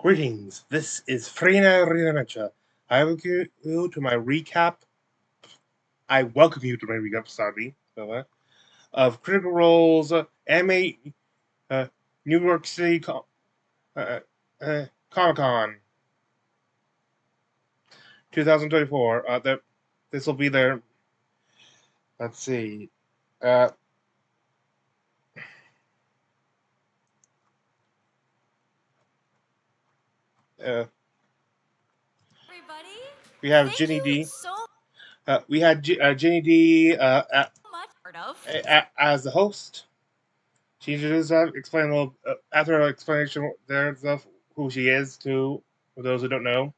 Greetings, this is Frina Rinamecha. I will give you to my recap. I welcome you to my recap, sorry, of Critical Role's Anime uh, New York City uh, Comic Con 2024. This will be their, let's see, uh, uh, Everybody, we have thank Ginny you D. so We had Ginny D much. Part of. as the host. She just explain a little after her explanation there of who she is to for those who don't know,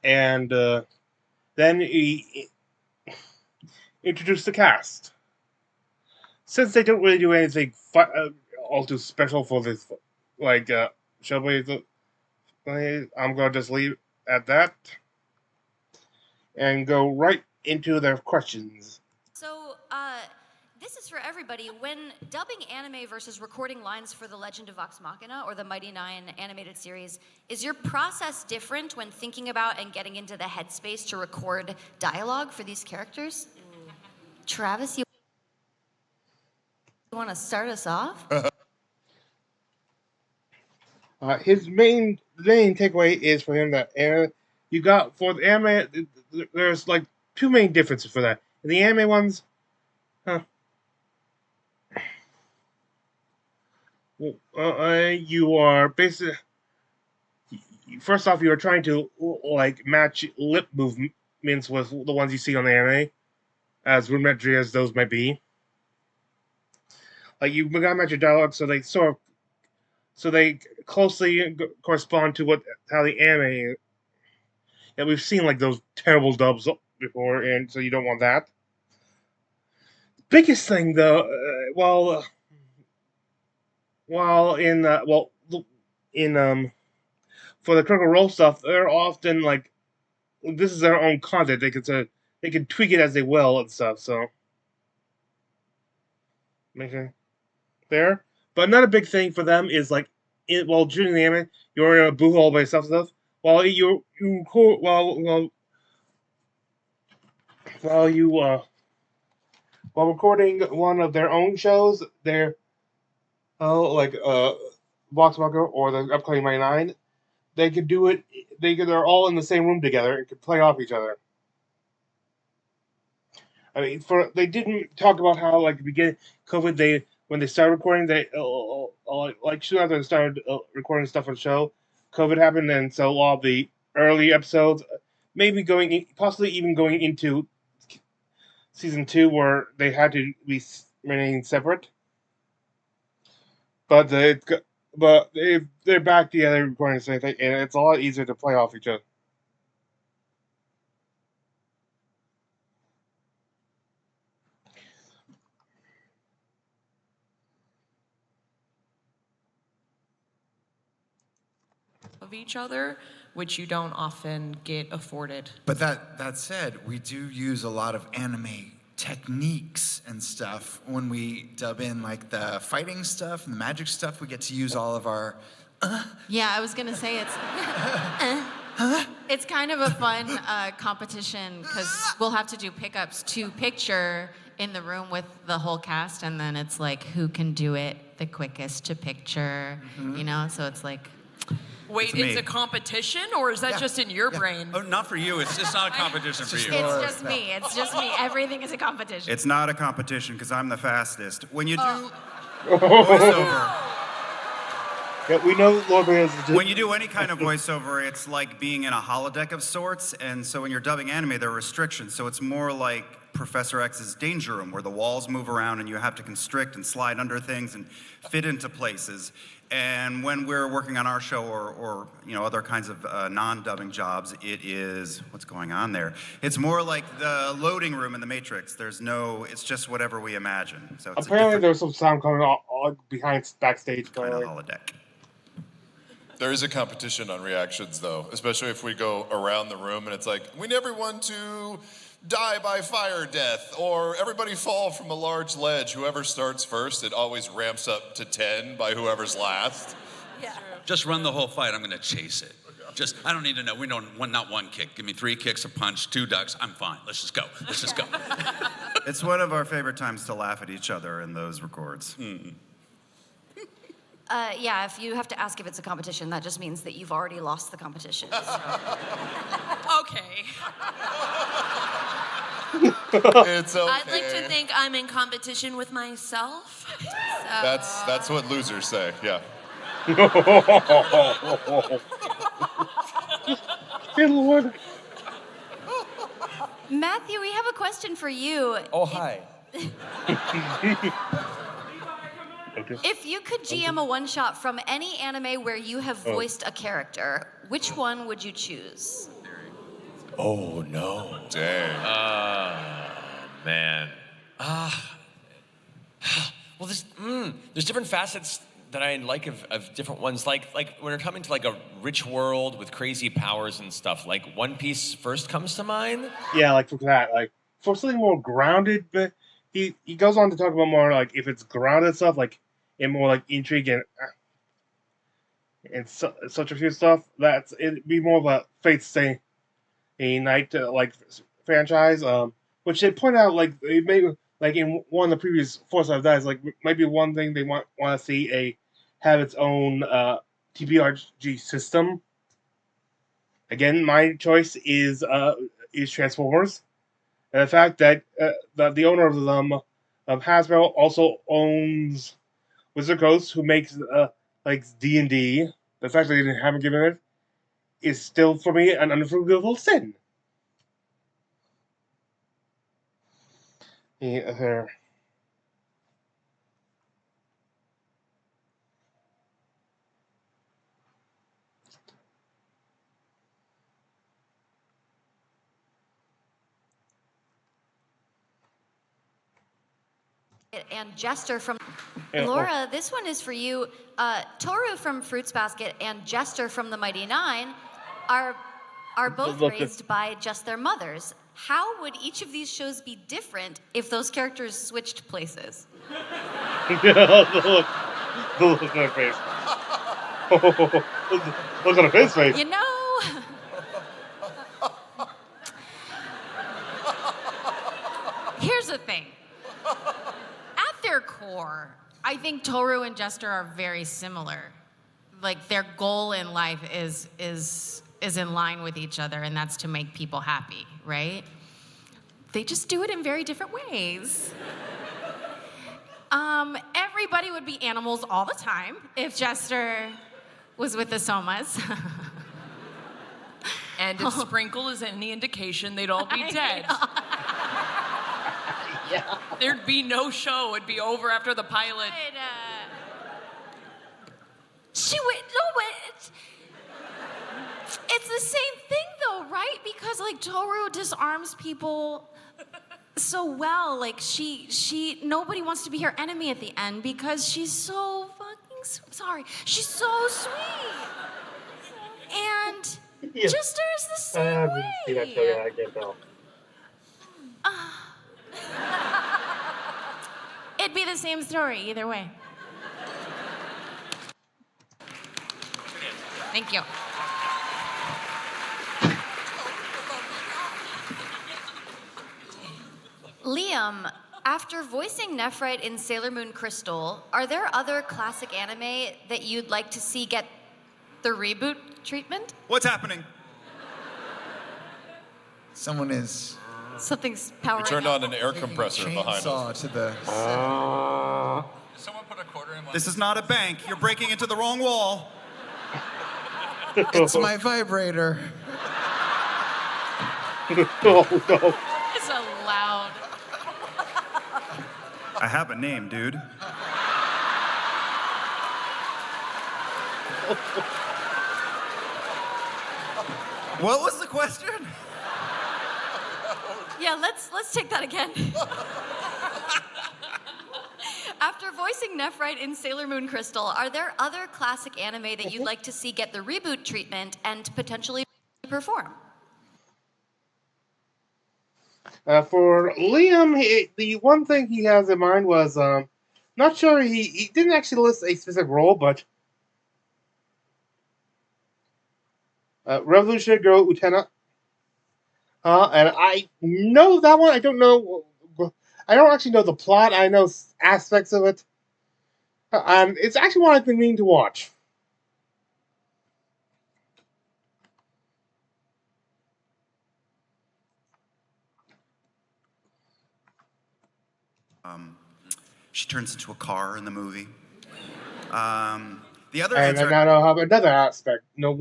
and then he introduced the cast. Since they don't really do anything all too special for this, like show, I'm gonna just leave at that and go right into their questions. So, this is for everybody. When dubbing anime versus recording lines for The Legend of Vox Machina or the Mighty Nine animated series, is your process different when thinking about and getting into the headspace to record dialogue for these characters? Travis, you want to start us off? His main takeaway is for him that you got for the anime. There's like two main differences for that. In the anime ones, you are basically first off you are trying to like match lip movements with the ones you see on the anime, as rudimentary as those might be. Like you gotta match your dialogue so they closely correspond to what how the anime that we've seen like those terrible dubs before, and so you don't want that. Biggest thing though, while in in for the Critical Role stuff, they're often like this is their own content. They can tweak it as they will and stuff. So okay, there. But another big thing for them is like while shooting the anime, you're in a booth all by yourself and stuff. While you while you while recording one of their own shows, they're like Vox Machina or the upcoming Mighty Nine, they could do it. They're all in the same room together and could play off each other. I mean, they didn't talk about how like the beginning COVID when they started recording they like soon after they started recording stuff for the show, COVID happened, and so a lot of the early episodes, maybe possibly even going into season two, where they had to be remain separate. But they're back together recording the same thing, and it's a lot easier to play off each other. Of each other, which you don't often get afforded. But that said, we do use a lot of anime techniques and stuff when we dub in like the fighting stuff and the magic stuff. We get to use all of our Yeah, I was gonna say it's kind of a fun competition because we'll have to do pickups to picture in the room with the whole cast, and then it's like who can do it the quickest to picture, you know? So it's like. Wait, it's a competition, or is that just in your brain? Oh, not for you. It's just not a competition for you. It's just me. It's just me. Everything is a competition. It's not a competition because I'm the fastest. When you do voiceover, Yeah, we know Lord is. when you do any kind of voiceover, it's like being in a holodeck of sorts. And so when you're dubbing anime, there are restrictions. So it's more like Professor X's Danger Room, where the walls move around and you have to constrict and slide under things and fit into places. And when we're working on our show or other kinds of non-dubbing jobs, it is what's going on there. It's more like the loading room in the Matrix. It's just whatever we imagine. So it's apparently there's some sound coming all behind backstage. kind of holodeck. There is a competition on reactions, though, especially if we go around the room and it's like, we need everyone to die by fire death, or everybody fall from a large ledge. Whoever starts first, it always ramps up to 10 by whoever's last. Just run the whole fight. I'm going to chase it. Just, I don't need to know. We don't not one kick. Give me 3 kicks, a punch, 2 ducks. I'm fine. Let's just go. Let's just go. It's one of our favorite times to laugh at each other in those records. Yeah, if you have to ask if it's a competition, that just means that you've already lost the competition. So. Okay. It's okay. I'd like to think I'm in competition with myself. So. That's what losers say. Yeah. Good Lord. Matthew, we have a question for you. Oh, hi. Okay. If you could GM a one-shot from any anime where you have voiced a character, which one would you choose? Oh, no. Dang. Man. Well, there's different facets that I like of different ones. Like when we're coming to like a rich world with crazy powers and stuff, like One Piece first comes to mind. Yeah, like for that, like for something more grounded, but he goes on to talk about more like if it's grounded stuff, like in more like intrigue and such a few stuff. It'd be more of a Fate Stay Night like franchise. Which they point out like they maybe like in one of the previous 4-star dives, like maybe one thing they want to see have its own TPRG system. Again, my choice is Transformers, and the fact that the owner of them, Hasbro, also owns Wizard Coast, who makes like D&D. The fact that they haven't given it is still for me an unforgivable sin. Yeah, And Jester from Yeah, Laura, this one is for you. Toru from Fruits Basket and Jester from the Mighty Nine are both Look at- raised by just their mothers. How would each of these shows be different if those characters switched places? the look on her face. Look on her face. You know, here's the thing. At their core, I think Toru and Jester are very similar. Like their goal in life is in line with each other, and that's to make people happy, right? They just do it in very different ways. Everybody would be animals all the time if Jester was with the Somas. And if Sprinkle is any indication, they'd all be dead. Yeah. There'd be no show. It'd be over after the pilot. It's the same thing though, right? Because like Toru disarms people so well. Like nobody wants to be her enemy at the end because she's so fucking sorry. She's so sweet. And Yeah. Jester is the same way. I can't tell. It'd be the same story either way. Thank you. Liam, after voicing Nephrite in Sailor Moon Crystal, are there other classic anime that you'd like to see get the reboot treatment? What's happening? Someone is Something's powering We turned up. on an air compressor behind chainsaw us. to the. Someone put a quarter in one. This is not a bank. You're breaking into the wrong wall. It's my vibrator. Oh, no. It's a loud. I have a name, dude. What was the question? Yeah, let's take that again. After voicing Nephrite in Sailor Moon Crystal, are there other classic anime that you'd like to see get the reboot treatment and potentially perform? For Liam, the one thing he has in mind was not sure he didn't actually list a specific role, but Revolutionary Girl Utena. And I know that one. I don't know. I don't actually know the plot. I know aspects of it. And it's actually one I've been meaning to watch. She turns into a car in the movie. The other And I answer now know how another aspect. No,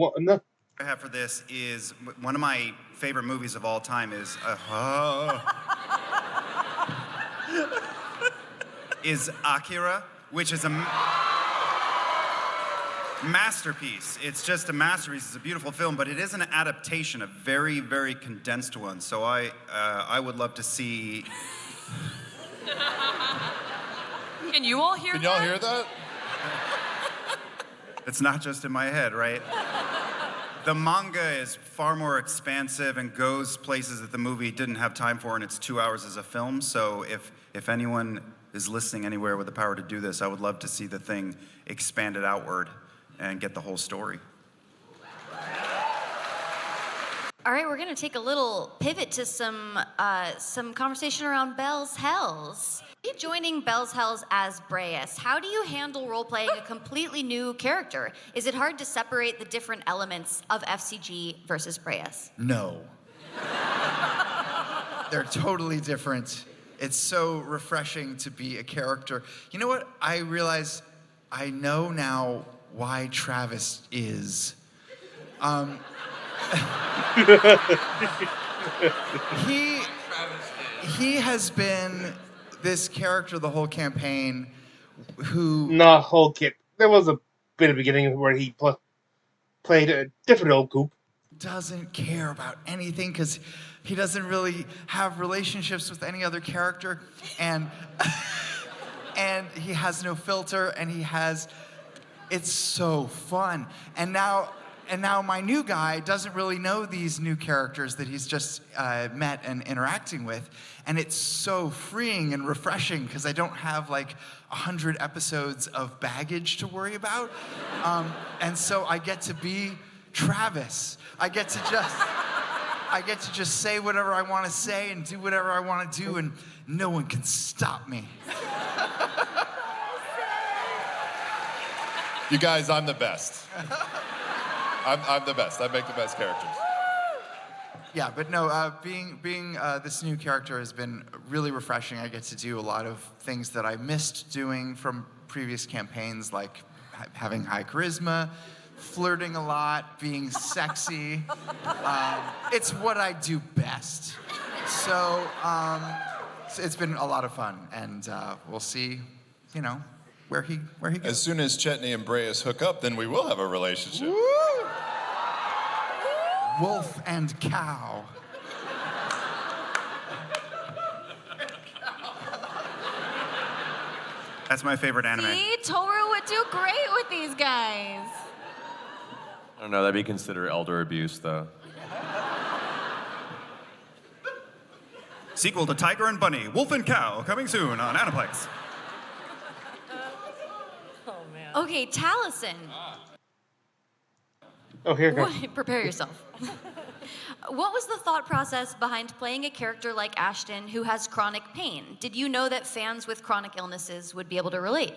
I have for this is one of my favorite movies of all time is Akira, which is a masterpiece. It's just a masterpiece. It's a beautiful film, but it is an adaptation, a very, very condensed one. So I would love to see. Can you all hear Can that? y'all hear that? It's not just in my head, right? The manga is far more expansive and goes places that the movie didn't have time for, and it's 2 hours as a film. So if anyone is listening anywhere with the power to do this, I would love to see the thing expanded outward and get the whole story. All right, we're going to take a little pivot to some conversation around Bell's Hells. Joining Bell's Hells as Breas, how do you handle role-playing a completely new character? Is it hard to separate the different elements of FCG versus Breas? No. They're totally different. It's so refreshing to be a character. You know what? I realize I know now why Travis is. He has been this character the whole campaign who... Not whole kit. There was a bit of beginning where he played a different old goop. Doesn't care about anything because he doesn't really have relationships with any other character, and and he has no filter, and it's so fun. And now my new guy doesn't really know these new characters that he's just met and interacting with, and it's so freeing and refreshing because I don't have like 100 episodes of baggage to worry about, and so I get to be Travis. I get to just say whatever I want to say and do whatever I want to do, and no one can stop me. You guys, I'm the best. I'm the best. I make the best characters. Yeah, but no, being this new character has been really refreshing. I get to do a lot of things that I missed doing from previous campaigns, like having high charisma, flirting a lot, being sexy. It's what I do best. So it's been a lot of fun, and we'll see, where he goes. As soon as Chetney and Breas hook up, then we will have a relationship. Woo! Wolf and cow. That's my favorite anime. See, Toru would do great with these guys. I don't know, that'd be considered elder abuse, though. Sequel to Tiger and Bunny, Wolf and Cow, coming soon on Aniplex. Okay, Taliesin. Oh, here goes. Prepare yourself. What was the thought process behind playing a character like Ashton who has chronic pain? Did you know that fans with chronic illnesses would be able to relate?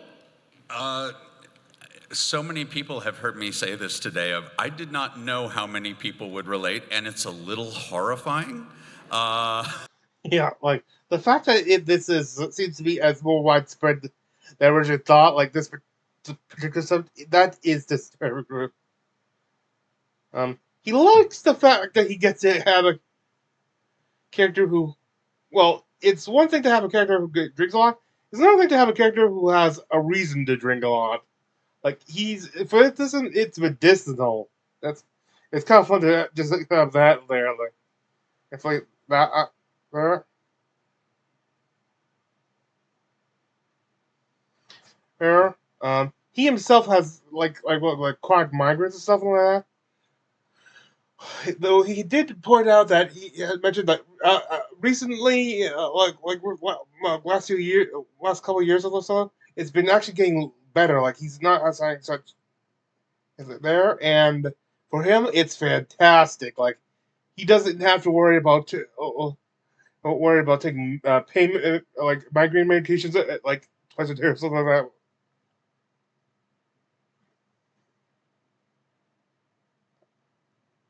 So many people have heard me say this today I did not know how many people would relate, and it's a little horrifying. Yeah, like the fact that seems to be as more widespread than originally thought, like this particular subject, that is disturbing. He likes the fact that he gets to have a character who, well, it's one thing to have a character who drinks a lot. It's another thing to have a character who has a reason to drink a lot. Like it's medicinal. It's kind of fun to just have that there. Like it's like that there. There. He himself has like chronic migraines and stuff like that. Though he did point out that he had mentioned that recently, last couple of years or so, it's been actually getting better. Like he's not having such there, and For him, it's fantastic. Like he doesn't have to worry about don't worry about taking pain like migraine medications like twice a day or something like that.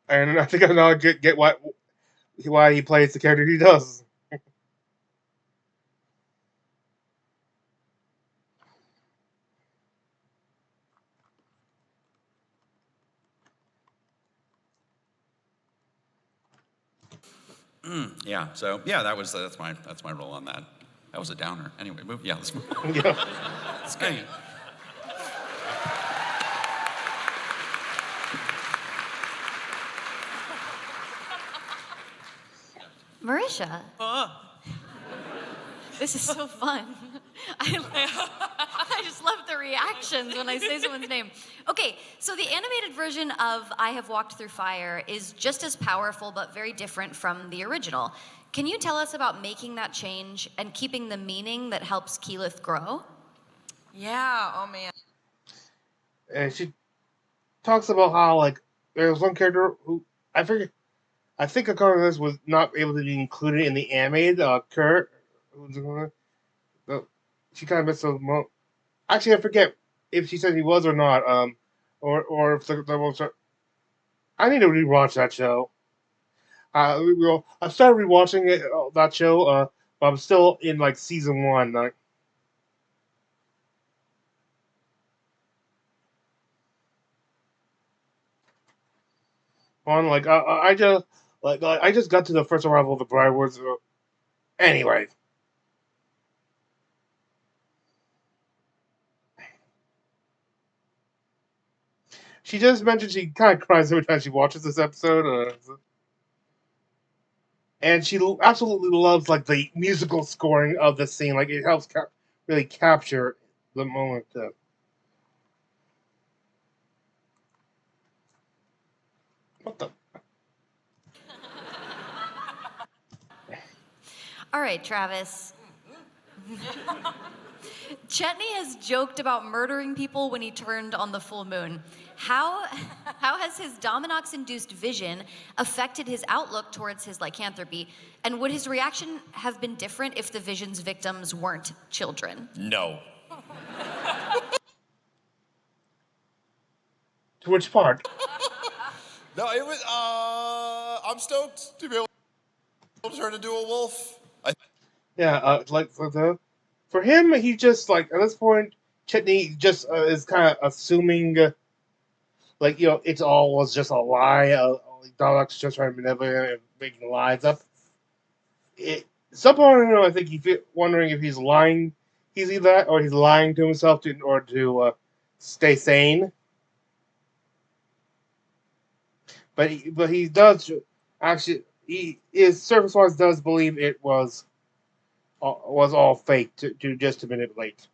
And I think I now get why he plays the character he does. Yeah. So yeah, that's my role on that. That was a downer. Anyway, move. Yeah, let's move. Yeah. It's great. Marisha. This is so fun. I just love the reactions when I say someone's name. Okay, so the animated version of I Have Walked Through Fire is just as powerful but very different from the original. Can you tell us about making that change and keeping the meaning that helps Keyleth grow? Yeah, oh man. And she talks about how like there was one character who I forget. I think a character this was not able to be included in the animated. Kurt, she kind of missed those. Actually, I forget if she said he was or not. Or if the most. I need to rewatch that show. I started rewatching it that show. But I'm still in like season one. I just I just got to the first arrival of the Bride Wars. Anyway, she just mentioned she kind of cries every time she watches this episode, and she absolutely loves like the musical scoring of the scene. Like it helps really capture the moment. What the? All right, Travis. Chetney has joked about murdering people when he turned on the full moon. How has his Dominox-induced vision affected his outlook towards his lycanthropy? And would his reaction have been different if the vision's victims weren't children? No. To which part? No, it was. I'm stoked to be able to turn into a wolf. Yeah, for him, he just like at this point, Chetney just is kind of assuming, like it's all was just a lie. Dalek's just trying to manipulate and making lies up. Some point, I think he's wondering if he's lying. He's either that or he's lying to himself in order to stay sane. But he does actually his surface wise does believe it was all fake to manipulate,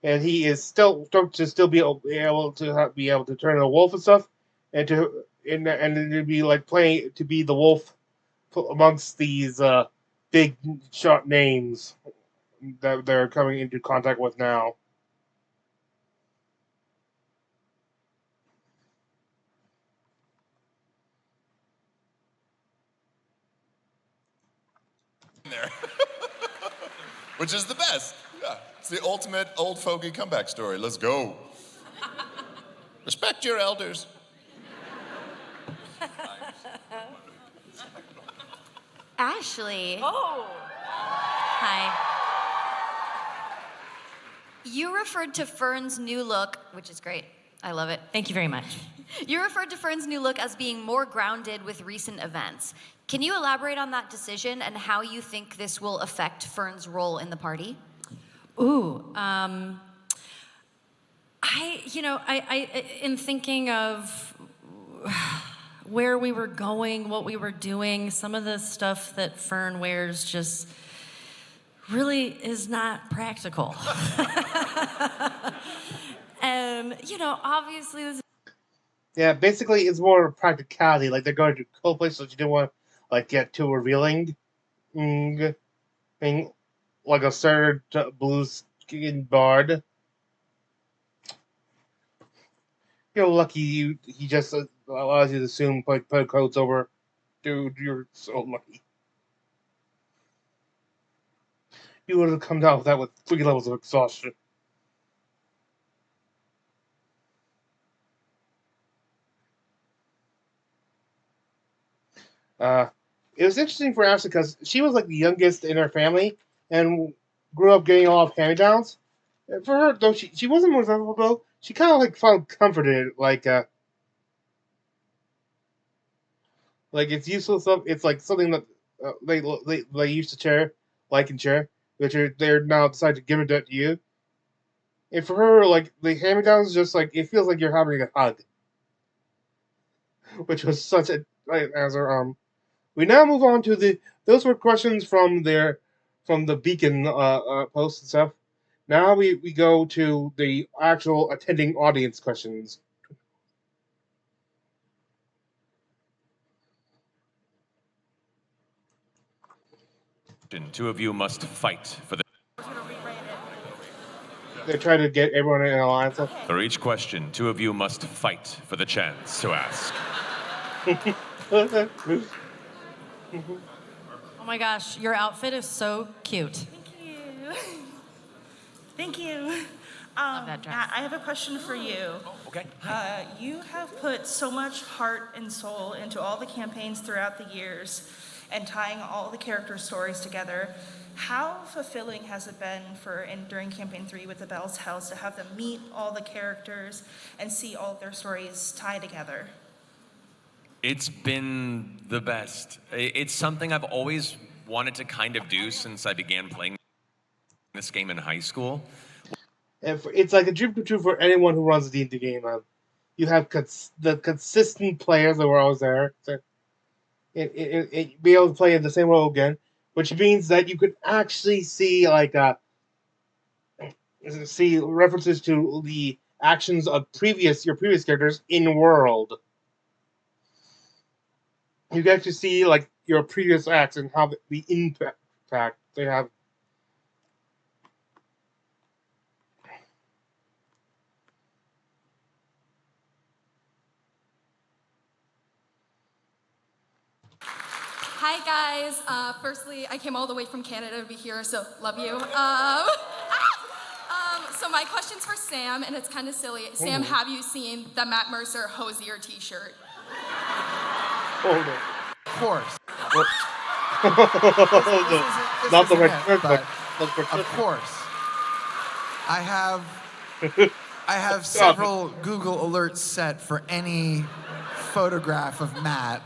and he is still to still be able to turn into a wolf and stuff, and to be like playing to be the wolf amongst these big shot names that they're coming into contact with now. There. Which is the best. Yeah. It's the ultimate old fogey comeback story. Let's go. Respect your elders. Ashley. Oh. Hi. You referred to Fern's new look, which is great. I love it. Thank you very much. You referred to Fern's new look as being more grounded with recent events. Can you elaborate on that decision and how you think this will affect Fern's role in the party? Ooh, in thinking of where we were going, what we were doing, some of the stuff that Fern wears just really is not practical. And, obviously this. Yeah, basically it's more practicality. Like they're going to cool places, so you don't want to like get too revealing. Thing like a certain blue skin bard. You're lucky he just allows you to assume put codes over. Dude, you're so lucky. You would have come down with that with 3 levels of exhaustion. It was interesting for Ashley because she was like the youngest in her family and grew up getting a lot of hand-me-downs. For her, though, she wasn't more vulnerable, though. She kind of like found comfort in it, like it's useful stuff. It's like something that they used to share, like and share, which they're now decided to give it to you. And for her, like the hand-me-downs, just like it feels like you're having a hug, which was such a right answer. We now move on to those were questions from the Beacon post and stuff. Now we go to the actual attending audience questions. Two of you must fight for the. They try to get everyone in alliance. For each question, two of you must fight for the chance to ask. Oh my gosh, your outfit is so cute. Thank you. Thank you. Love that dress. Matt, I have a question for you. Okay. You have put so much heart and soul into all the campaigns throughout the years and tying all the character stories together. How fulfilling has it been during Campaign 3 with the Bell's House to have them meet all the characters and see all of their stories tie together? It's been the best. It's something I've always wanted to kind of do since I began playing this game in high school. And it's like a dream come true for anyone who runs a D&D game. You have the consistent players that were always there. So be able to play in the same role again, which means that you could actually see see references to the actions of your previous characters in world. You get to see like your previous acts and how the impact they have. Hi guys. Firstly, I came all the way from Canada to be here, so love you. So my question's for Sam, and it's kind of silly. Sam, have you seen the Matt Mercer Hosier T-shirt? Oh no. Of course. Not the right right but of course. I have several Google alerts set for any photograph of Matt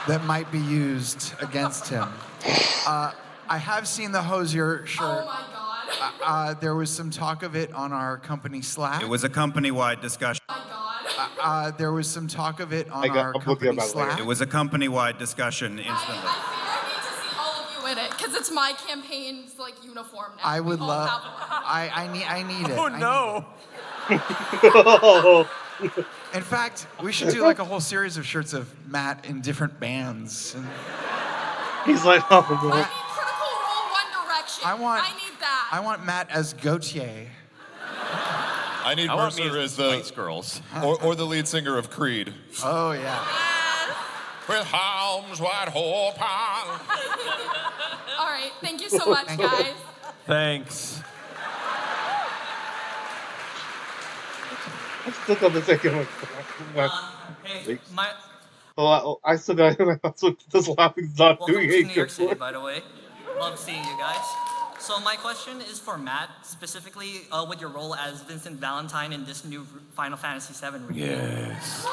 that might be used against him. I have seen the Hosier shirt. Oh my god. There was some talk of it on our company Slack. It was a company-wide discussion. Oh my god. There was some talk of it on our company Slack. It was a company-wide discussion instantly. I feel I need to see all of you in it, because it's my campaign's like uniform now. I would We all love. have one. I need it. Oh I no! need it. In fact, we should do like a whole series of shirts of Matt in different bands. And He's like, oh I need Critical Role One Direction. I need that. I want Matt as Gautier. I need I want me Mercer as as the Spice Girls. or the lead singer of Creed. Oh yeah. With arms wide open. All right, thank you so much, guys. Thanks. I still got the second one. Hey, I still got this laughing's not welcome doing to it. New York City, by the way. Love seeing you guys. So my question is for Matt, specifically with your role as Vincent Valentine in this new Final Fantasy VII remake. Yes.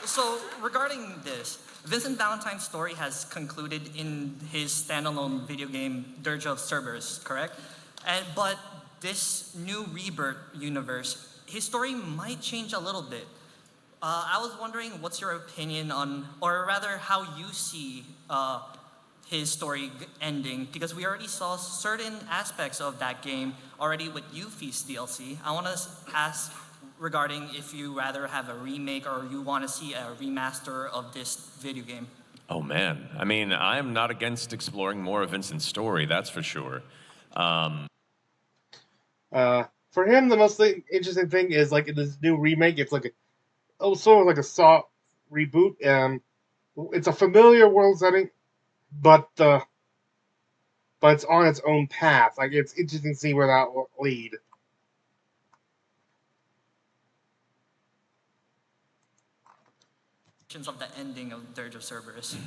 So regarding this, Vincent Valentine's story has concluded in his standalone video game Dirge of Cerberus, correct? But this new Rebirth universe, his story might change a little bit. I was wondering what's your opinion on, or rather how you see his story ending, because we already saw certain aspects of that game already with Yuffie's DLC. I want to ask regarding if you rather have a remake or you want to see a remaster of this video game. Oh man, I mean, I'm not against exploring more of Vincent's story, that's for sure. for him, the most interesting thing is like in this new remake, it's like sort of like a soft reboot. It's a familiar world setting, but it's on its own path. Like it's interesting to see where that will lead. Of the ending of Dirge of Cerberus.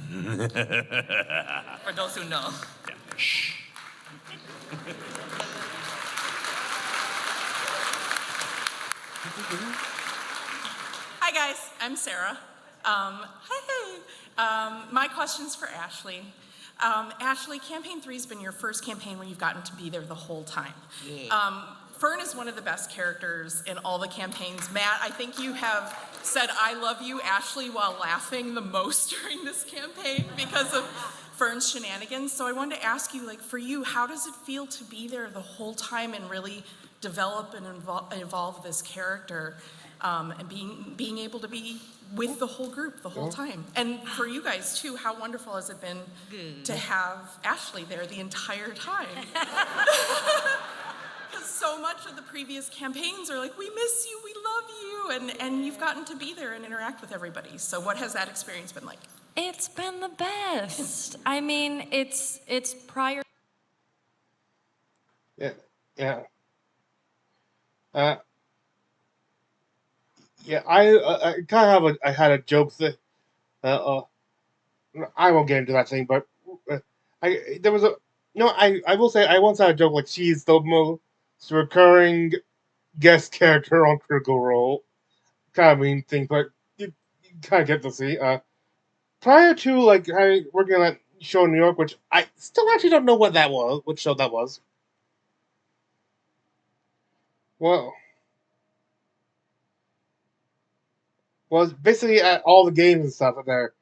For those who know. Shh. Hi guys, I'm Sarah. Hey. My question's for Ashley. Ashley, Campaign 3's been your first campaign where you've gotten to be there the whole time. Yeah. Fern is one of the best characters in all the campaigns. Matt, I think you have said I love you, Ashley, while laughing the most during this campaign because of Fern's shenanigans. So I wanted to ask you, like, for you, how does it feel to be there the whole time and really develop and evolve this character, and being able to be with the whole group the whole time? And for you guys too, how wonderful has it been to have Ashley there the entire time? Because so much of the previous campaigns are like, we miss you, we love you, and you've gotten to be there and interact with everybody. So what has that experience been like? It's been the best. I mean, it's prior. Yeah. Yeah, I kind of I had a joke that I won't get into that thing, but I will say I once had a joke like she's the most recurring guest character on Critical Role, kind of mean thing, but you kind of get to see. Prior to like working on that show in New York, which I still actually don't know what show that was. Well, was basically at all the games and stuff there.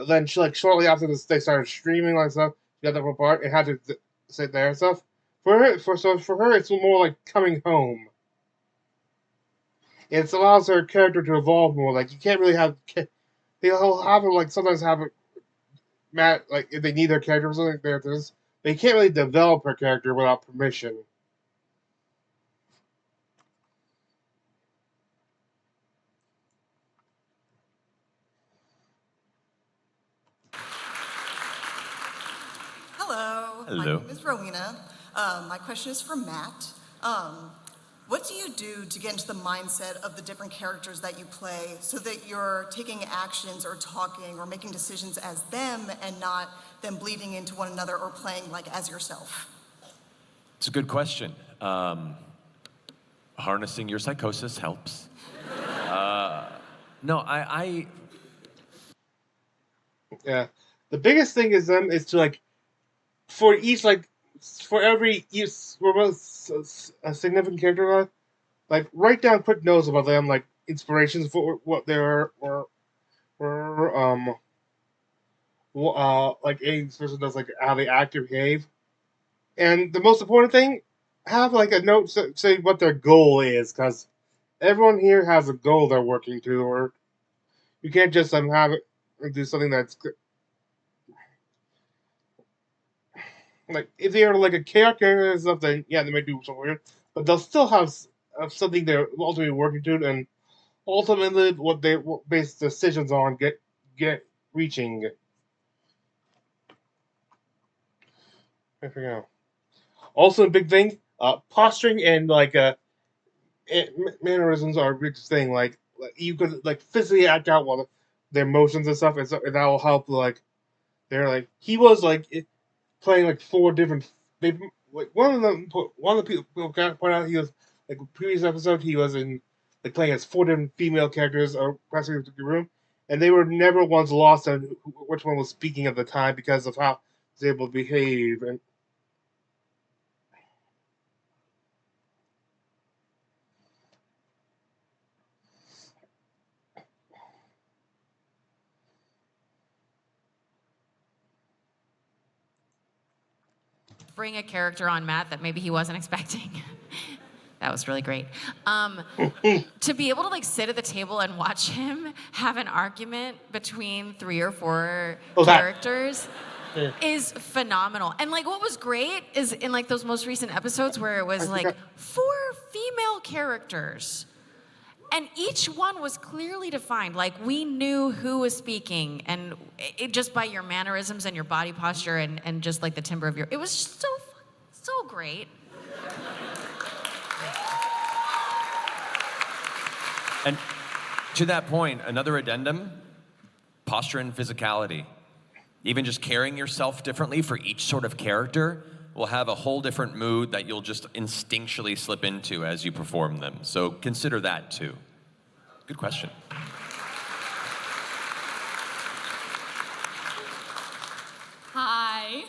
Then she shortly after this, they started streaming like stuff. She got that apart and had to sit there and stuff. For her, it's more like coming home. It allows her character to evolve more. Like you can't really have. They'll have it sometimes have it. Matt if they need their character or something, they can't really develop her character without permission. Hello. Hello. My name is Rowena. My question is for Matt. What do you do to get into the mindset of the different characters that you play so that you're taking actions or talking or making decisions as them and not them bleeding into one another or playing as yourself? It's a good question. Harnessing your psychosis helps. No, Yeah, the biggest thing is to for each for every a significant character write down quick notes about them inspirations for what they were each person does how they act or behave, and the most important thing, have a note say what their goal is, because everyone here has a goal they're working to, or you can't just have it do something that's if they're a character and stuff, then yeah, they might do something weird, but they'll still have something they're ultimately working to, and ultimately what they base decisions on get reaching. I forget. Also, a big thing, posturing and mannerisms are a big thing. You could physically act out their emotions and stuff, and that will help. They're he was playing 4 different. They one of the people point out he was previous episode he was in playing as 4 different female characters pressing the room, and they were never once lost on which one was speaking at the time because of how they able to behave and. Bring a character on Matt that maybe he wasn't expecting. That was really great. To be able to sit at the table and watch him have an argument between 3 or 4 characters. is phenomenal. And like what was great is in like those most recent episodes where it was like 4 female characters. And each one was clearly defined. Like we knew who was speaking, and it just by your mannerisms and your body posture and just like the timbre of your, it was just so great. And to that point, another addendum, posture and physicality. Even just carrying yourself differently for each sort of character will have a whole different mood that you'll just instinctually slip into as you perform them. So consider that too. Good question. Hi.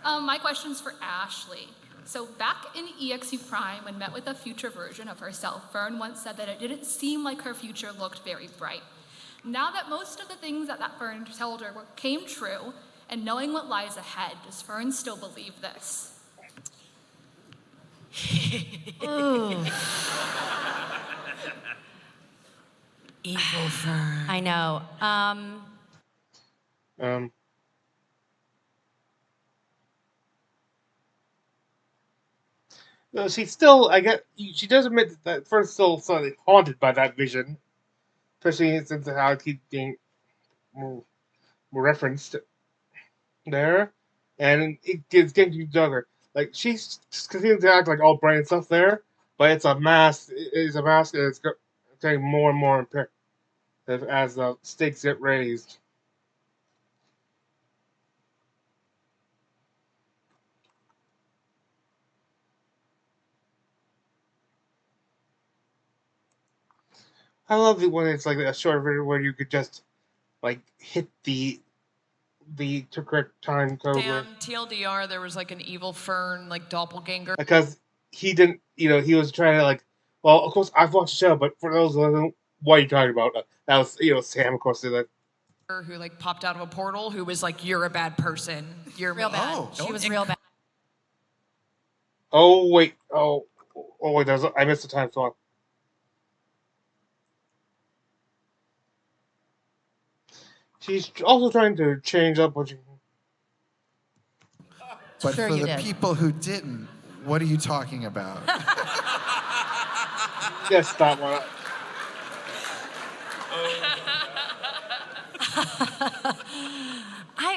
My question's for Ashley. So back in EXU Prime, when met with a future version of herself, Fern once said that it didn't seem like her future looked very bright. Now that most of the things that Fern told her came true, and knowing what lies ahead, does Fern still believe this? Ooh. Evil Fern. I know. No, she's still, she does admit that Fern's still slightly haunted by that vision, especially since how it keeps being more referenced there, and it's getting to be darker. Like she's continuing to act like all bright and stuff there, but it's a mask. It's a mask, and it's getting more and more imperative as the stakes get raised. I love it when it's like a short version where you could just like hit the correct time code. Damn, TLDR, there was like an evil Fern, like doppelganger. Because he didn't, he was trying to like, well, of course I've watched the show, but for those who don't know, what are you talking about? That was, Sam, of course, did that. Who like popped out of a portal, who was like, you're a bad person. You're real bad. Oh, she was real bad. Oh wait, wait, I missed the time slot. She's also trying to change up what you. But Sure for you the did. people who didn't, what are you talking about? Yes, stop one.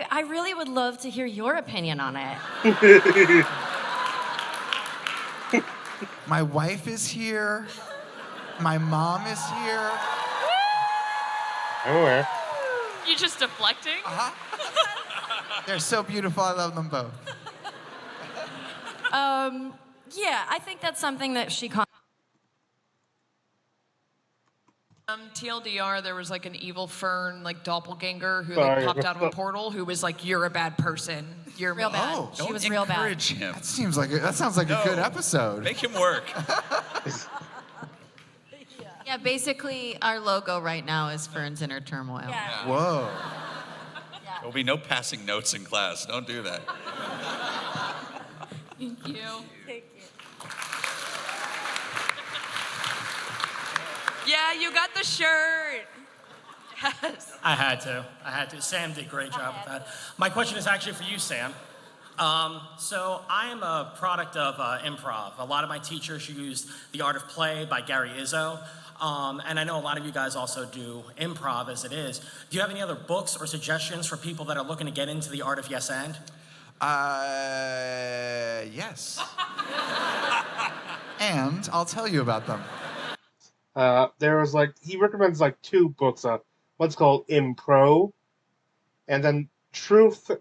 I really would love to hear your opinion on it. My wife is here. My mom is here. I'm aware. You just deflecting? They're so beautiful. I love them both. Yeah, I think that's something that she TLDR, there was like an evil Fern, like doppelganger, who Sorry. like popped out of a portal, who was like, you're a bad person. You're Real bad. Oh, she was real bad. Encourage him. That sounds like a good episode. Make him work. Yeah, basically our logo right now is Fern's Inner Turmoil. Yeah. Whoa. There'll be no passing notes in class. Don't do that. Thank you. Thank you. Yeah, you got the shirt. Yes. I had to. Sam did a great job with that. My question is actually for you, Sam. So I am a product of improv. A lot of my teachers used The Art of Play by Gary Izzo. And I know a lot of you guys also do improv as it is. Do you have any other books or suggestions for people that are looking to get into the art of yes and? Yes. And I'll tell you about them. There was he recommends 2 books. One's called Impro, and then Truth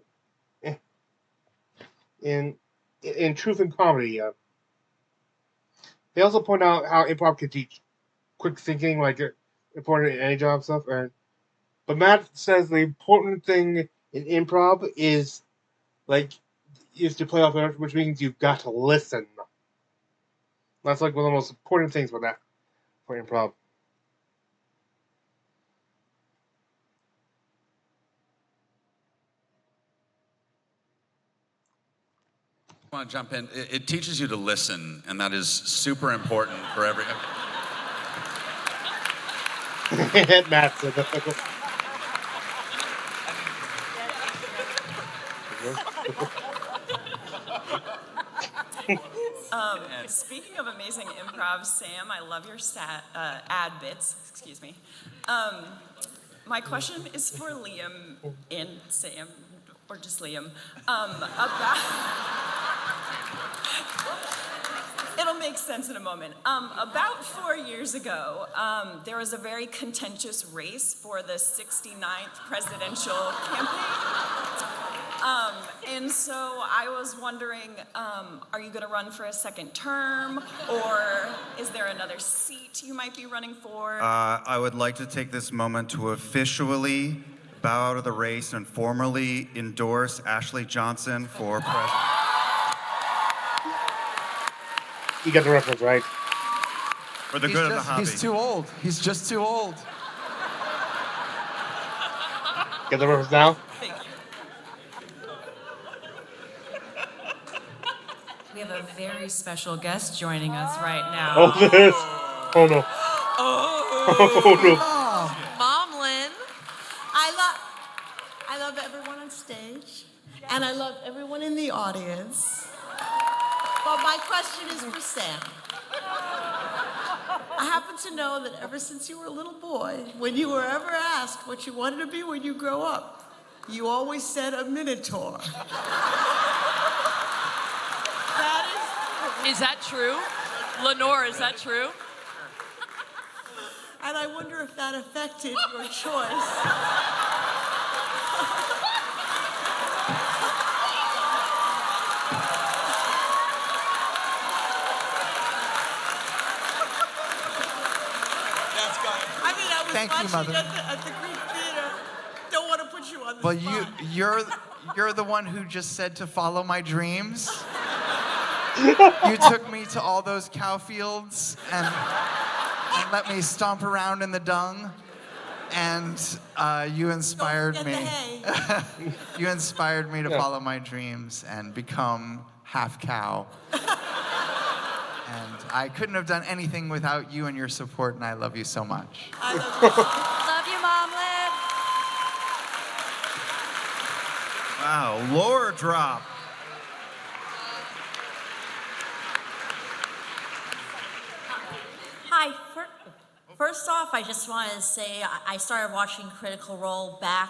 in Truth and Comedy. They also point out how improv can teach quick thinking, important in any job stuff. But Matt says the important thing in improv is to play off it, which means you've got to listen. That's one of the most important things for improv. I want to jump in. It teaches you to listen, and that is super important for every. Matt said that. Speaking of amazing improv, Sam, I love your ad bits. Excuse me. My question is for Liam and Sam, or just Liam. It'll make sense in a moment. About 4 years ago, there was a very contentious race for the 69th presidential campaign. And so I was wondering, are you going to run for a second term, or is there another seat you might be running for? I would like to take this moment to officially bow out of the race and formally endorse Ashley Johnson for president. You got the reference, right? For the good of the hobby. He's too old. He's just too old. Get the reference now? Thank you. We have a very special guest joining us right now. Oh, this. Oh, no. Oh, no. Mom Lynn. I love everyone on stage, and I love everyone in the audience. But my question is for Sam. I happen to know that ever since you were a little boy, when you were ever asked what you wanted to be when you grow up, you always said a minotaur. Is that true? Lenore, is that true? And I wonder if that affected your choice. Thank you, Mother. At the Greek Theater. Don't want to put you on the Well, spot. you're the one who just said to follow my dreams. You took me to all those cow fields and let me stomp around in the dung, and you inspired me. You inspired me to follow my dreams and become half cow. And I couldn't have done anything without you and your support, and I love you so much. I love you. Love you, Mom Lib. Wow, lore drop. Hi. First off, I just wanted to say I started watching Critical Role back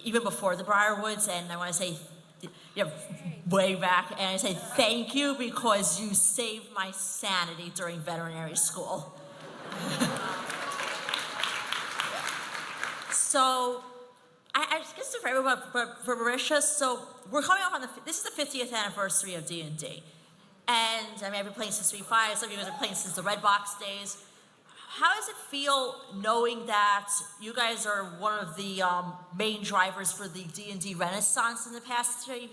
even before the Briarwoods, and I want to say, way back, and I say thank you because you saved my sanity during veterinary school. So, I guess for everyone, for Marisha, so we're coming up on this is the 50th anniversary of D&D. And I mean, I've been playing since 3.5, some of you guys have been playing since the Red Box days. How does it feel knowing that you guys are one of the main drivers for the D&D Renaissance in the past several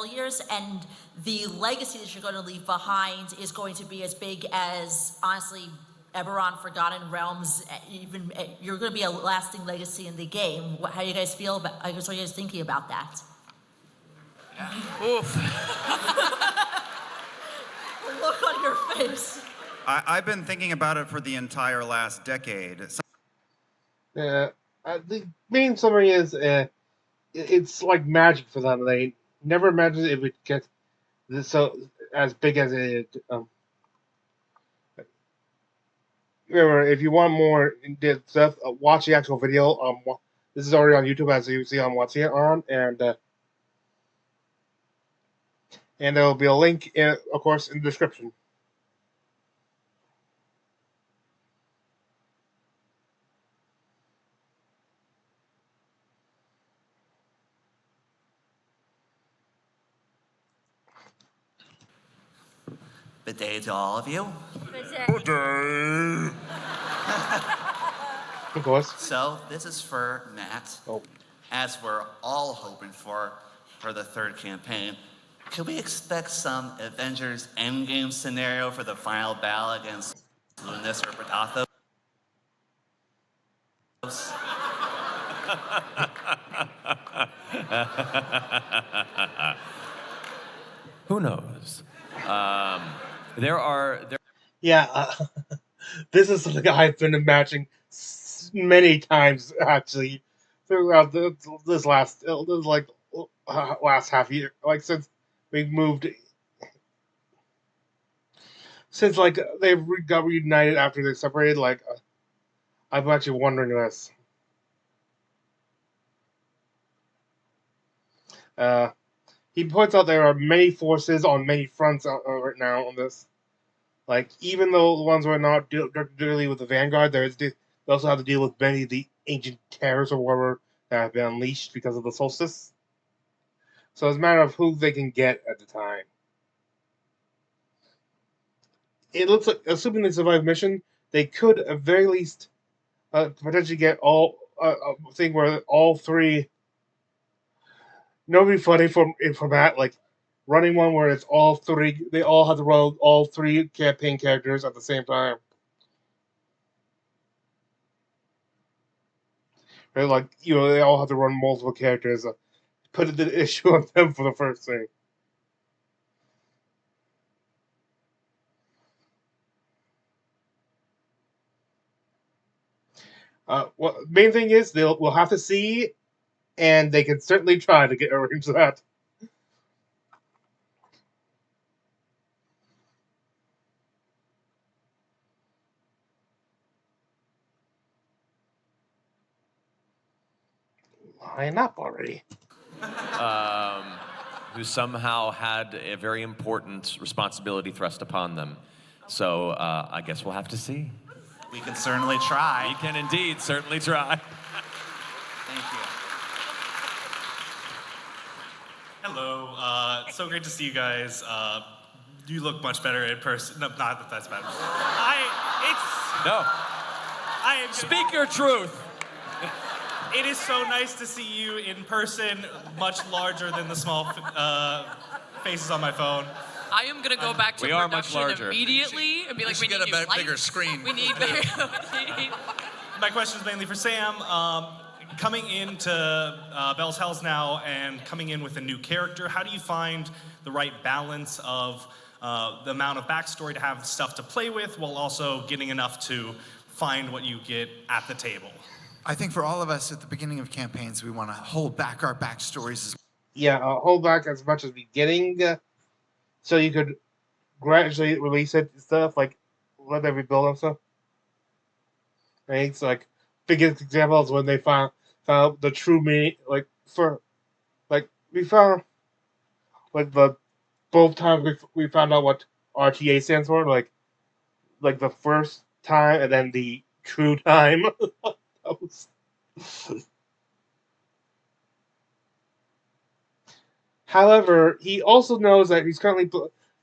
years, and the legacy that you're going to leave behind is going to be as big as, honestly, Eberron, Forgotten Realms, even you're going to be a lasting legacy in the game. How do you guys feel about, I guess, what are you guys thinking about that? Oof. The look on your face. I've been thinking about it for the entire last decade. The main summary is it's like magic for them. They never imagined it would get so as big as it. Remember, if you want more in-depth stuff, watch the actual video. This is already on YouTube, as you see I'm watching it on, and there will be a link, of course, in the description. Good day to all of you. Good day. Of course. So this is for Matt. As we're all hoping for the third campaign, could we expect some Avengers Endgame scenario for the final battle against Lunas or Predathos? Who knows? Yeah, this is the guy I've been imagining many times, actually, throughout this last, like, last half year, like since we moved, since like they got reunited after they separated. Like I'm actually wondering this. He points out there are many forces on many fronts right now on this. Like even though the ones who are not directly with the Vanguard, they also have to deal with many of the ancient terrors or whatever that have been unleashed because of the solstice. So it's a matter of who they can get at the time. It looks like, assuming they survive mission, they could at very least potentially get a thing where all three. Nobody funny for that, like running one where it's all three. They all have to roll all three campaign characters at the same time. Right, like they all have to run multiple characters. Put the issue on them for the first thing. Well, main thing is we'll have to see, and they can certainly try to get arrange that. Line up already. Who somehow had a very important responsibility thrust upon them. So I guess we'll have to see. We can certainly try. We can indeed certainly try. Thank you. Hello. So great to see you guys. You look much better in person. No, not that that's bad. Speak your truth. It is so nice to see you in person, much larger than the small faces on my phone. I am gonna go back to We are much production larger. immediately and be like, we should need get a new bigger lights. screen. We need bigger. My question is mainly for Sam. Coming into Bell's Hells now and coming in with a new character, how do you find the right balance of the amount of backstory to have stuff to play with while also getting enough to find what you get at the table? I think for all of us at the beginning of campaigns, we want to hold back our backstories. Yeah, hold back as much as beginning, so you could gradually release it and stuff, like let them rebuild and stuff. Right? It's like biggest example is when they found the true meaning, we found both times we found out what RTA stands for, like the first time and then the true time. However, he also knows that he's currently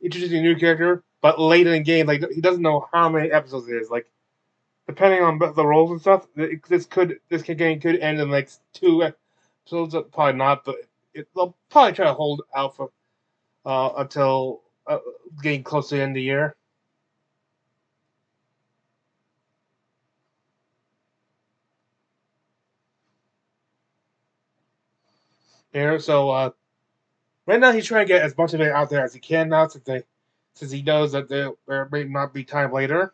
introducing a new character, but late in the game, like he doesn't know how many episodes it is. Like, depending on the roles and stuff, this campaign could end in like 2 episodes. Probably not, but they'll probably try to hold out for until getting close to the end of the year. Here, so right now he's trying to get as much of it out there as he can now, since he knows that there may not be time later.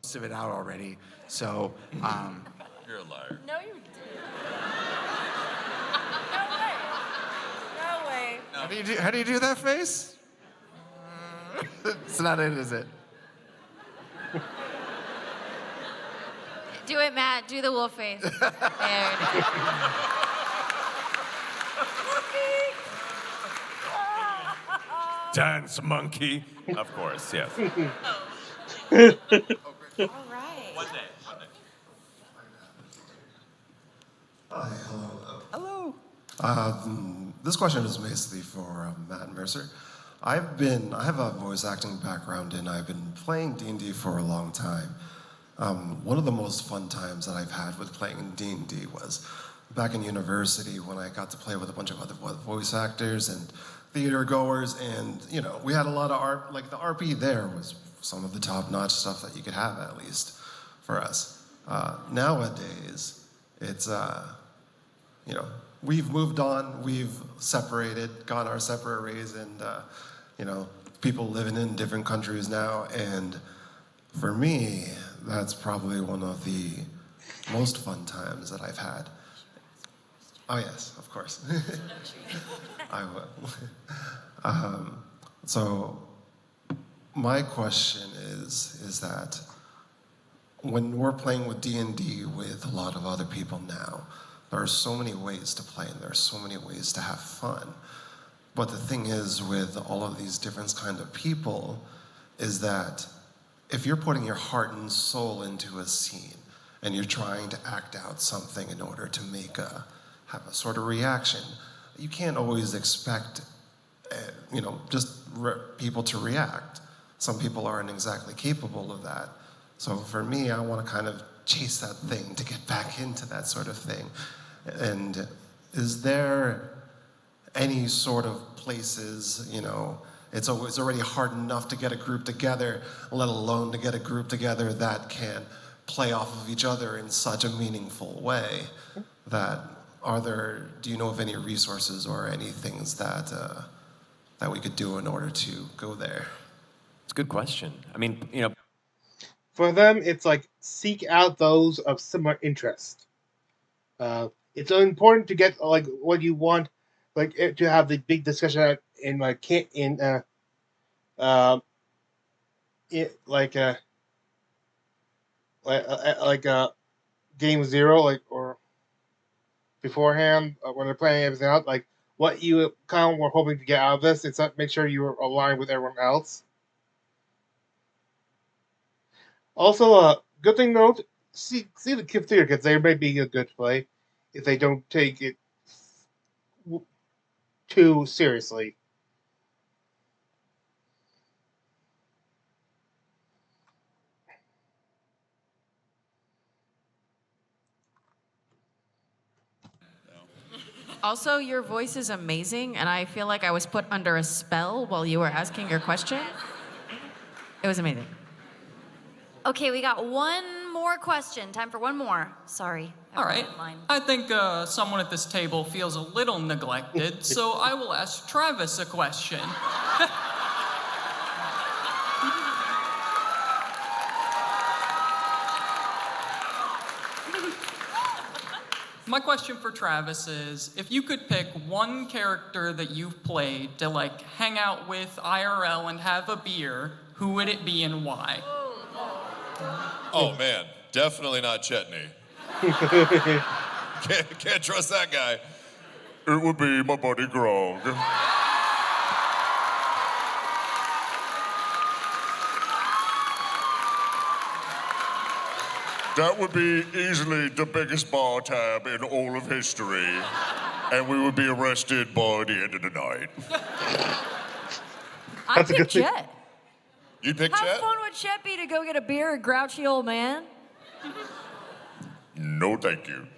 Most of it out already, so. You're a liar. No, you didn't. No way. No way. How do you do that face? It's not it, is it? Do it, Matt. Do the wolf face. There it is. Dance monkey. Of course, yes. All right. One day. Hi, hello. Hello. This question is basically for Matt Mercer. I have a voice acting background and I've been playing D&D for a long time. One of the most fun times that I've had with playing D&D was back in university when I got to play with a bunch of other voice actors and theater goers, and we had a lot of art. Like the RP there was some of the top-notch stuff that you could have, at least for us. Nowadays, it's we've moved on, we've separated, gone our separate ways, and you know, people living in different countries now. And for me, that's probably one of the most fun times that I've had. Oh yes, of course. I will. So my question is that when we're playing with D&D with a lot of other people now, there are so many ways to play and there are so many ways to have fun. But the thing is with all of these different kind of people is that if you're putting your heart and soul into a scene and you're trying to act out something in order to have a sort of reaction, you can't always expect people to react. Some people aren't exactly capable of that. So for me, I want to kind of chase that thing to get back into that sort of thing. And is there any sort of places, it's already hard enough to get a group together, let alone to get a group together that can play off of each other in such a meaningful way? Do you know of any resources or any things that we could do in order to go there? It's a good question. I mean, For them, it's like seek out those of similar interest. It's important to get like what you want, like to have the big discussion in game zero, or beforehand when they're planning everything out, like what you kind of were hoping to get out of this. It's not make sure you are aligned with everyone else. Also, good thing to note, see the theater kids. They may be a good play if they don't take it too seriously. Also, your voice is amazing, and I feel like I was put under a spell while you were asking your question. It was amazing. Okay, we got one more question. Time for one more. Sorry. All right. I think someone at this table feels a little neglected, so I will ask Travis a question. My question for Travis is, if you could pick one character that you've played to like hang out with IRL and have a beer, who would it be and why? Oh man, definitely not Chetney. Can't trust that guy. It would be my buddy Grog. That would be easily the biggest bar tab in all of history. And we would be arrested by the end of the night. I pick Chet. You'd pick How Chet? fun would Chet be to go get a beer, a grouchy old man? No, thank you.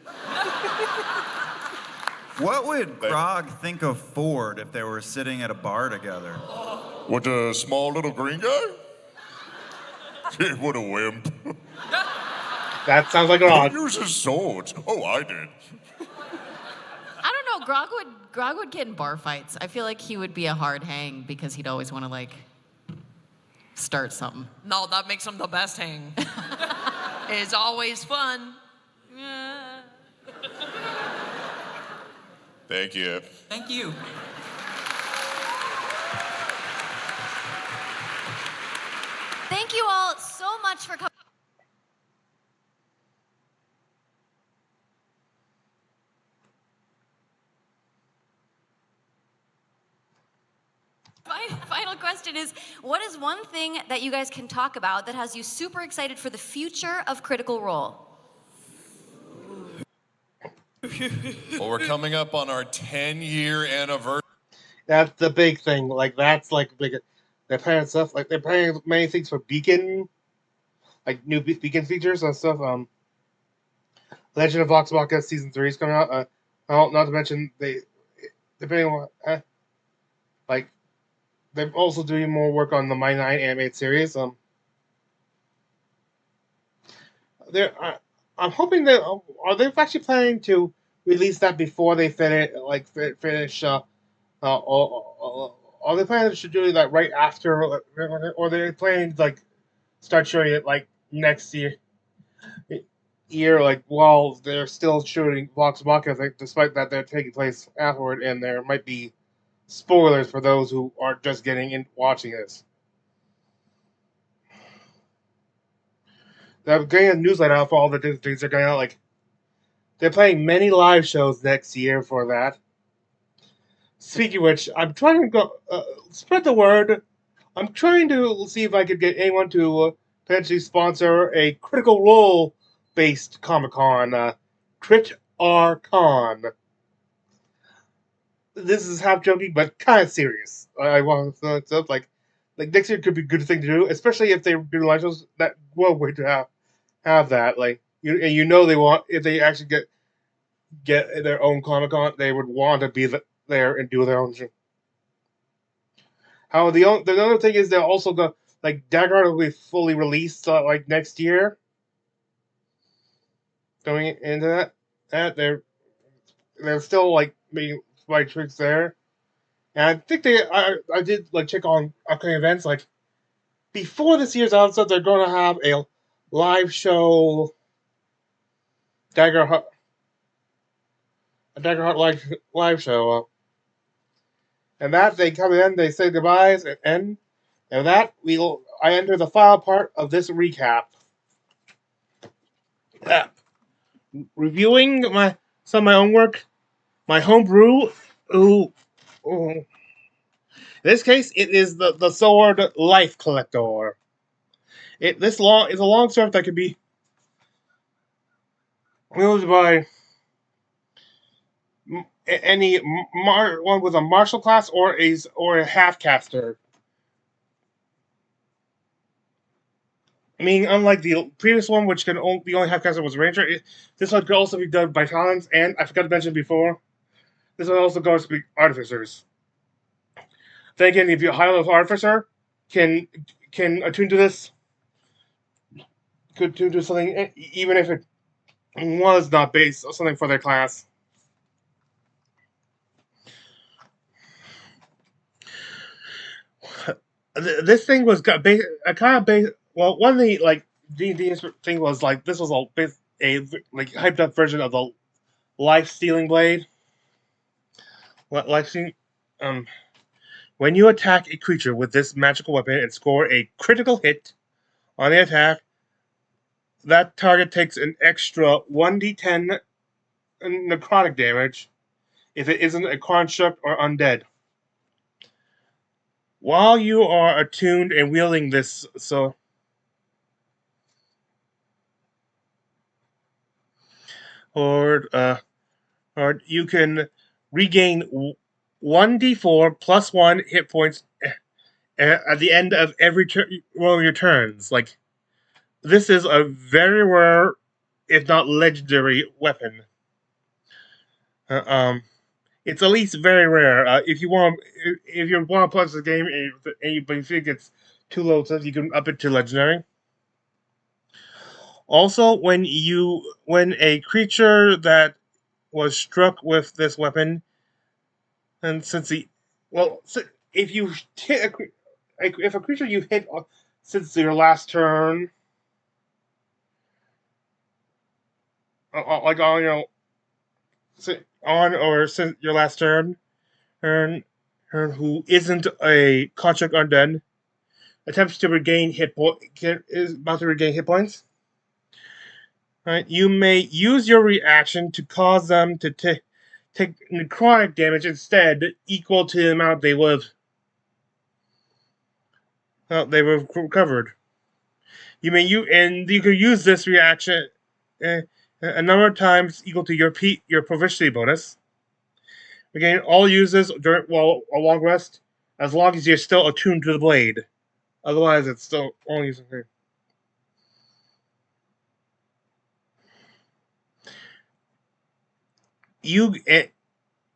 What would Grog think of Ford if they were sitting at a bar together? What, a small little green guy? What a wimp. That sounds like Grog. Who uses swords? Oh, I did. I don't know, Grog would get in bar fights. I feel like he would be a hard hang because he'd always want to like start something. No, that makes him the best hang. It's always fun. Thank you. Thank you. Thank you all so much for coming. Final question is, what is one thing that you guys can talk about that has you super excited for the future of Critical Role? Well, we're coming up on our 10-year anniversary. That's the big thing. Like that's like big. They're planning stuff. Like they're planning many things for Beacon, like new Beacon features and stuff. Legend of Vox Machina season 3 is coming out. Not to mention depending on like they're also doing more work on the My 9 animated series. I'm hoping that are they actually planning to release that before they finish. Are they planning to do that right after, or they planning to start showing it next year, while they're still shooting Vox Machina, despite that they're taking place afterward, and there might be spoilers for those who are just getting in watching this. They're getting a newsletter out for all the different things they're going out. They're playing many live shows next year for that. Speaking of which, I'm trying to go spread the word. I'm trying to see if I could get anyone to potentially sponsor a Critical Role based Comic Con, Crit R Con. This is half joking, but kind of serious. I want to stuff next year could be a good thing to do, especially if they do live shows. That well way to have that. They want, if they actually get their own Comic Con, they would want to be there and do their own show. How the other thing is they're also Dagger will be fully released next year. Going into that they're still making slight tricks there, and I think I did check on upcoming events before this year's outset. They're going to have a live show, a Dagger Heart live show, and that they come in, they say goodbyes, and end. And that I enter the final part of this recap. Reviewing some of my own work, my homebrew. In this case, it is the Longsword Life Collector. It's a longsword that can be wielded by any one with a martial class or a half caster. I mean, unlike the previous one, which the only half caster was Ranger, this one could also be done by Talons, and I forgot to mention before, this one also goes to be Artificers. Then again, if you're a high level Artificer, can attune to this, could attune to something, even if it was not based on something for their class. This thing was kind of based. Well, one of the D&D thing was this was a hyped up version of the life stealing blade. Life stealing. When you attack a creature with this magical weapon and score a critical hit on the attack, that target takes an extra 1d10 necrotic damage if it isn't a construct or undead. While you are attuned and wielding this sword, you can regain 1d4 plus 1 hit points at the end of every one of your turns. This is a very rare, if not legendary, weapon. It's at least very rare. If you want to play the game but you think it's too low, so you can up it to legendary. Also, when a creature that was struck with this weapon, and if a creature you hit since your last turn, since your last turn, who isn't a construct undead, attempts to regain is about to regain hit points. Right, you may use your reaction to cause them to take necrotic damage instead, equal to the amount they would have recovered. You can use this reaction a number of times equal to your proficiency bonus. Again, all uses while a long rest, as long as you're still attuned to the blade. Otherwise, it's still only using her.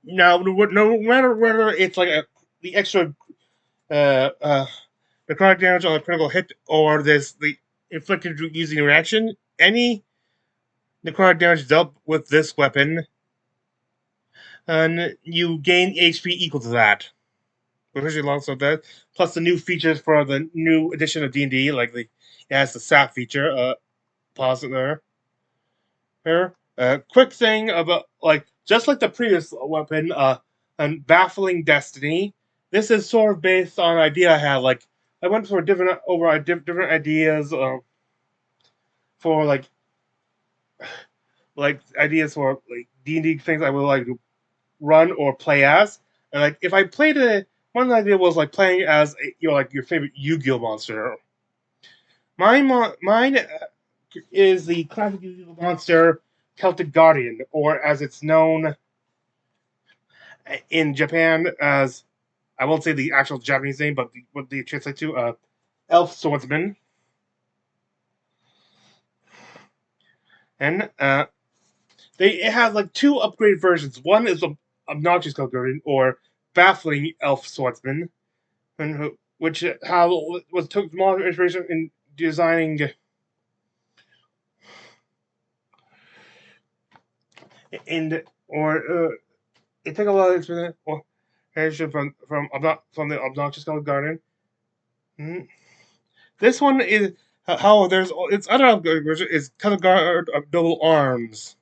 Now, no matter whether it's the extra necrotic damage on a critical hit or the inflicted using reaction, any necrotic damage dealt with this weapon and you gain HP equal to that. Especially alongside that, plus the new features for the new edition of D&D, like it has the SAP feature. Pause it there. Here, quick thing about just like the previous weapon, and baffling destiny. This is sort of based on an idea I had. Like I went for different ideas for ideas for D&D things I would like to run or play as. And if I played it, one idea was playing as your favorite Yu-Gi-Oh monster. Mine is the classic Yu-Gi-Oh monster Celtic Guardian, or as it's known in Japan as, I won't say the actual Japanese name, but what they translate to, Elf Swordsman. And it has two upgraded versions. One is Obnoxious Celtic Guardian, or Baffling Elf Swordsman, which took more inspiration in designing it took a lot of inspiration from the Obnoxious Celtic Guardian. This one is how there's its other version is Celtic Guard of Double Arms,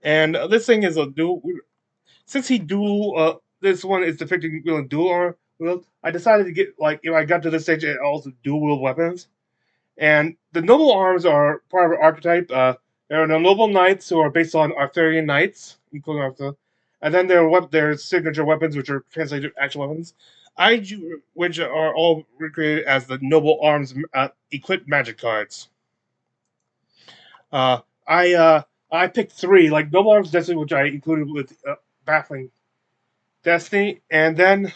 and this thing is a dual. Since this one is depicting dual arm wield. I decided to get if I got to this stage, also dual wield weapons. And the noble arms are part of an archetype. There are the noble knights who are based on Arthurian knights, including Arthur. And then there are their signature weapons, which are translated actual weapons, which are all recreated as the noble arms equipped magic cards. I picked 3, noble arms destiny, which I included with baffling destiny, and then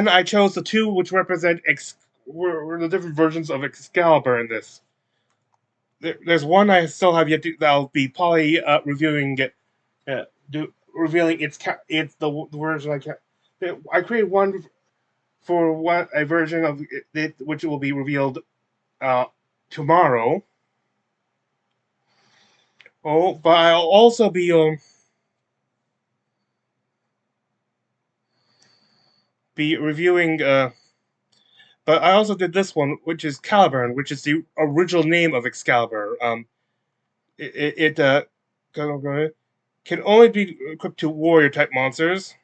I chose the 2 which represent were the different versions of Excalibur in this. There's one I still have yet to. That'll be probably reviewing it, revealing it's the version I can. I created one for a version of it which will be revealed tomorrow. Oh, but I'll also be reviewing. But I also did this one, which is Caliburn, which is the original name of Excalibur. It can only be equipped to warrior type monsters.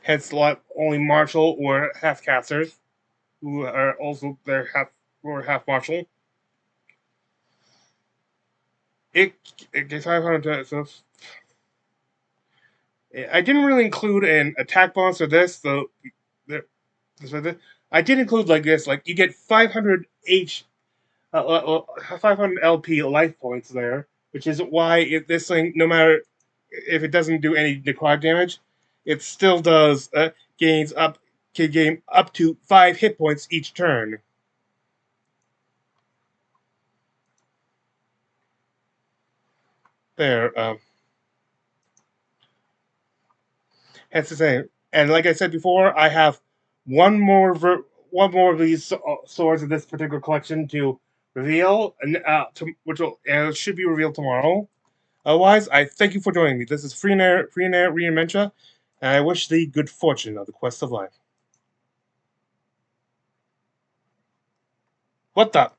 Hence, only martial or half casters, who are also half martial. It gets 500. So I didn't really include an attack bonus for this, though. I did include this, you get 500 500 LP life points there, which is why this thing, no matter if it doesn't do any necrotic damage, it still does can gain up to 5 hit points each turn. There, that's the same. And like I said before, I have one more of these swords in this particular collection to reveal, and which should be revealed tomorrow. Otherwise, I thank you for joining me. This is Freenair Reinventia, and I wish thee good fortune of the quest of life. What the?